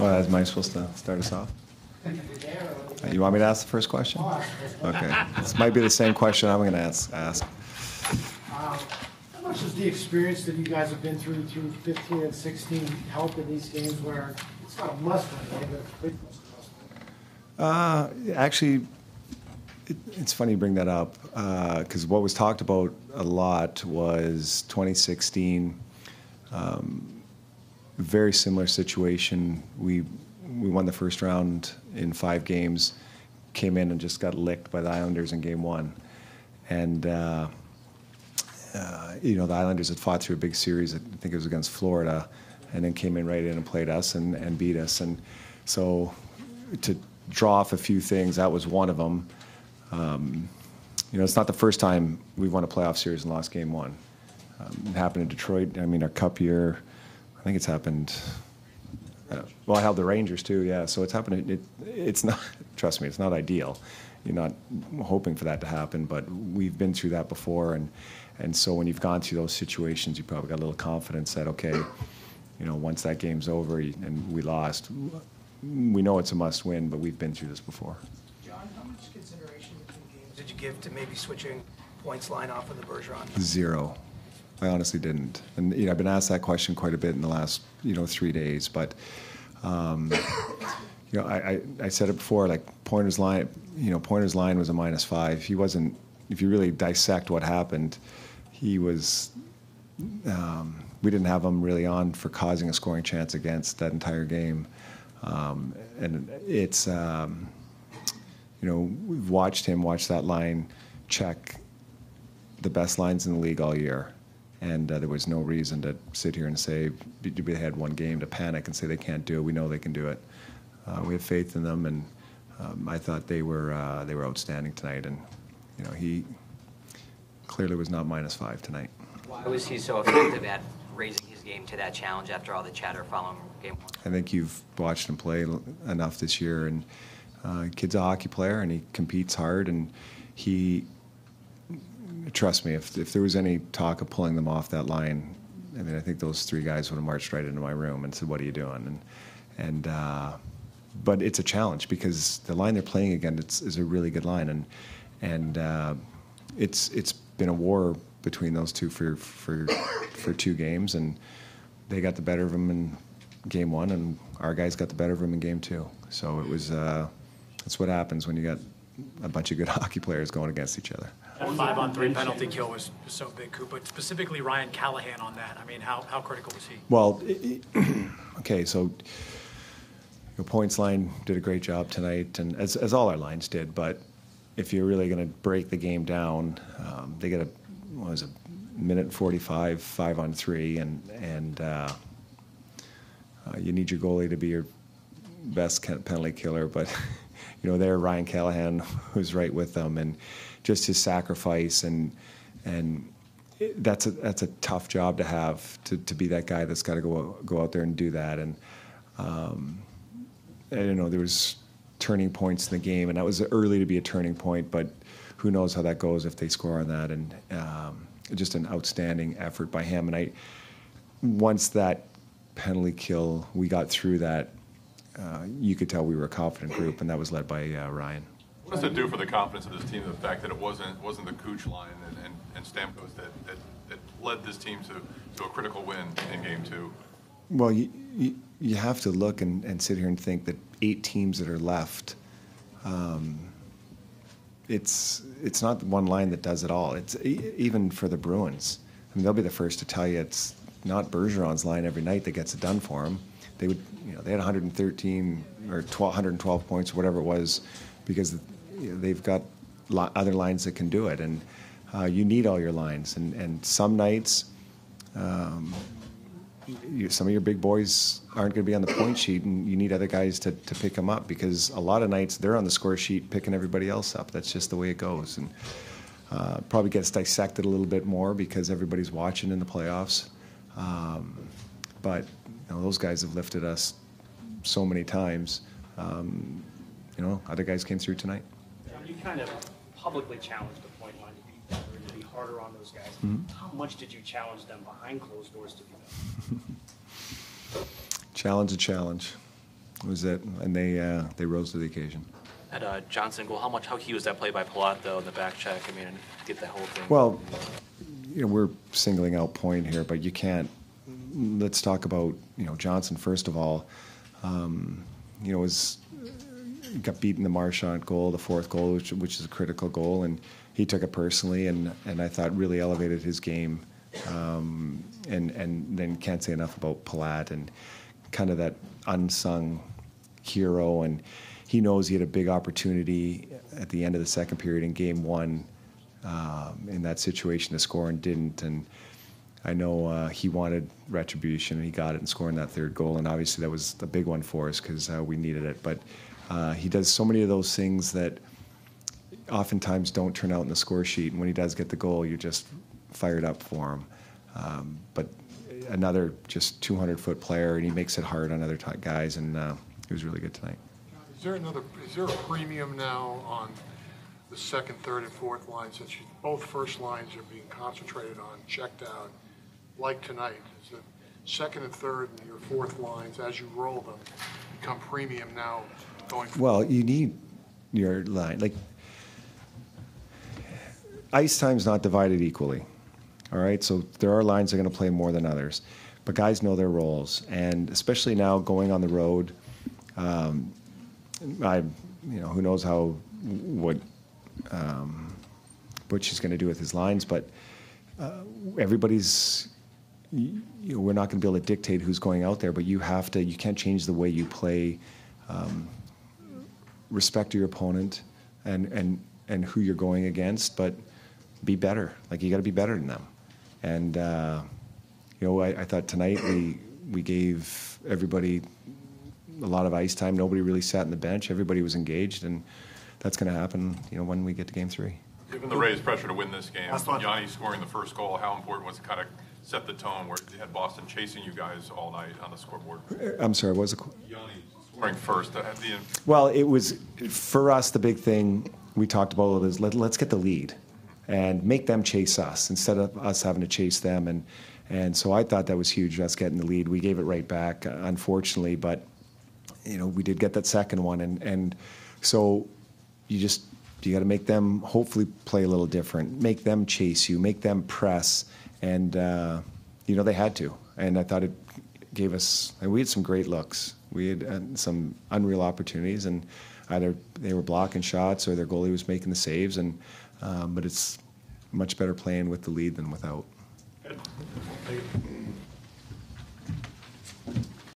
Well, am I supposed to start us off? You want me to ask the first question? Okay. This might be the same question I'm going to ask. How much does the experience that you guys have been through 15 and 16 help in these games where it's not a must-win, right? But it's a big must-win? Actually, it's funny you bring that up because what was talked about a lot was 2016. Very similar situation. We won the first round in 5 games, came in and just got licked by the Islanders in game 1. And, the Islanders had fought through a big series, I think it was against Florida, and then came in right in and played us and beat us. And so to draw off a few things, that was one of them. It's not the first time we've won a playoff series and lost game 1. It happened in Detroit. I mean, our cup year, I think it's happened. Well, I held the Rangers too, yeah. So it's happened. It's not. Trust me, it's not ideal. You're not hoping for that to happen, but we've been through that before, and so when you've gone through those situations, you probably got a little confidence that okay, once that game's over and we lost, we know it's a must-win, but we've been through this before. John, how much consideration between games did you give to maybe switching points line off of the Bergeron? 0. I honestly didn't. And I've been asked that question quite a bit in the last 3 days. But I said it before. Like Pointer's line, Pointer's line was a -5. He wasn't. If you really dissect what happened, he was. We didn't have him really on for causing a scoring chance against that entire game, and it's. We've watched him watch that line check the best lines in the league all year. And there was no reason to sit here and say they had one game to panic and say they can't do it. We know they can do it. We have faith in them, and I thought they were outstanding tonight. And he clearly was not -5 tonight. Why was he so effective at raising his game to that challenge after all the chatter following game 1? I think you've watched him play enough this year, and kid's a hockey player, and he competes hard, and he. Trust me, if there was any talk of pulling them off that line, I mean, I think those 3 guys would have marched right into my room and said, "What are you doing?" But it's a challenge because the line they're playing against is a really good line, and it's been a war between those two for 2 games, and they got the better of them in game 1, and our guys got the better of them in game 2. So it was that's what happens when you got a bunch of good hockey players going against each other. That 5-on-3 penalty kill was so big, Coop, but specifically Ryan Callahan on that. I mean, how critical was he? Well, okay, so your points line did a great job tonight, and as all our lines did. But if you're really going to break the game down, they get a 1:45, 5-on-3, and you need your goalie to be your best penalty killer, but. There Ryan Callahan who's right with them, and just his sacrifice, and that's a tough job to have to be that guy that's got to go out there and do that. And there was turning points in the game, and that was early to be a turning point, but who knows how that goes if they score on that. And just an outstanding effort by him. And once that penalty kill, we got through that. You could tell we were a confident group, and that was led by Ryan. What does it do for the confidence of this team, the fact that it wasn't the Cooch line and Stamkos that led this team to a critical win in game 2? Well, you have to look and sit here and think that 8 teams that are left, it's not one line that does it all. It's even for the Bruins. I mean, they'll be the first to tell you it's not Bergeron's line every night that gets it done for them. They had 113 or 112 points, or whatever it was, because they've got other lines that can do it, and you need all your lines. And some nights, some of your big boys aren't going to be on the point sheet, and you need other guys to pick them up, because a lot of nights they're on the score sheet picking everybody else up. That's just the way it goes, and probably gets dissected a little bit more because everybody's watching in the playoffs. But those guys have lifted us so many times. Other guys came through tonight. You kind of publicly challenged the point line to be better and to be harder on those guys. Mm-hmm. How much did you challenge them behind closed doors to be better? Challenge a challenge. was it, and they rose to the occasion. At Johnson goal, how key was that play by Palat, though, in the back check? I mean, and get that whole thing. Well, we're singling out point here, but you can't. Let's talk about Johnson first of all. Got beaten the Marchand goal, the fourth goal, which is a critical goal, and he took it personally, and I thought really elevated his game. And then can't say enough about Palat and kind of that unsung hero, and he knows he had a big opportunity at the end of the second period in game one in that situation to score and didn't, and I know he wanted retribution and he got it and scoring that third goal, and obviously that was a big one for us because we needed it, but he does so many of those things that oftentimes don't turn out in the score sheet, and when he does get the goal, you're just fired up for him. But another just 200-foot player, and he makes it hard on other guys, and he was really good tonight. Is there a premium now on the second, third, and fourth lines, since both first lines are being concentrated on, checked out, like tonight? Is the second and third and your fourth lines, as you roll them, become premium now going forward? Well, you need your line. Like, ice time's not divided equally. All right, so there are lines that are going to play more than others, but guys know their roles, and especially now going on the road. Who knows what Butch is going to do with his lines, but everybody's. We're not going to be able to dictate who's going out there, but you have to. You can't change the way you play. Respect your opponent and who you're going against, but be better. Like, you got to be better than them. And I thought tonight we gave everybody a lot of ice time. Nobody really sat on the bench. Everybody was engaged, and that's going to happen when we get to Game 3. Given the Rays' pressure to win this game, Yanni scoring the first goal, how important was it kind of set the tone where you had Boston chasing you guys all night on the scoreboard? I'm sorry, what was the Yanni scoring first at the end. Well, it was, for us, the big thing we talked about is let's get the lead and make them chase us instead of us having to chase them. And so I thought that was huge, us getting the lead. We gave it right back, unfortunately, but we did get that second one. And so you got to make them hopefully play a little different, make them chase you, make them press. And, they had to. And I thought it gave us, we had some great looks. We had some unreal opportunities, and either they were blocking shots or their goalie was making the saves. But it's much better playing with the lead than without. Good.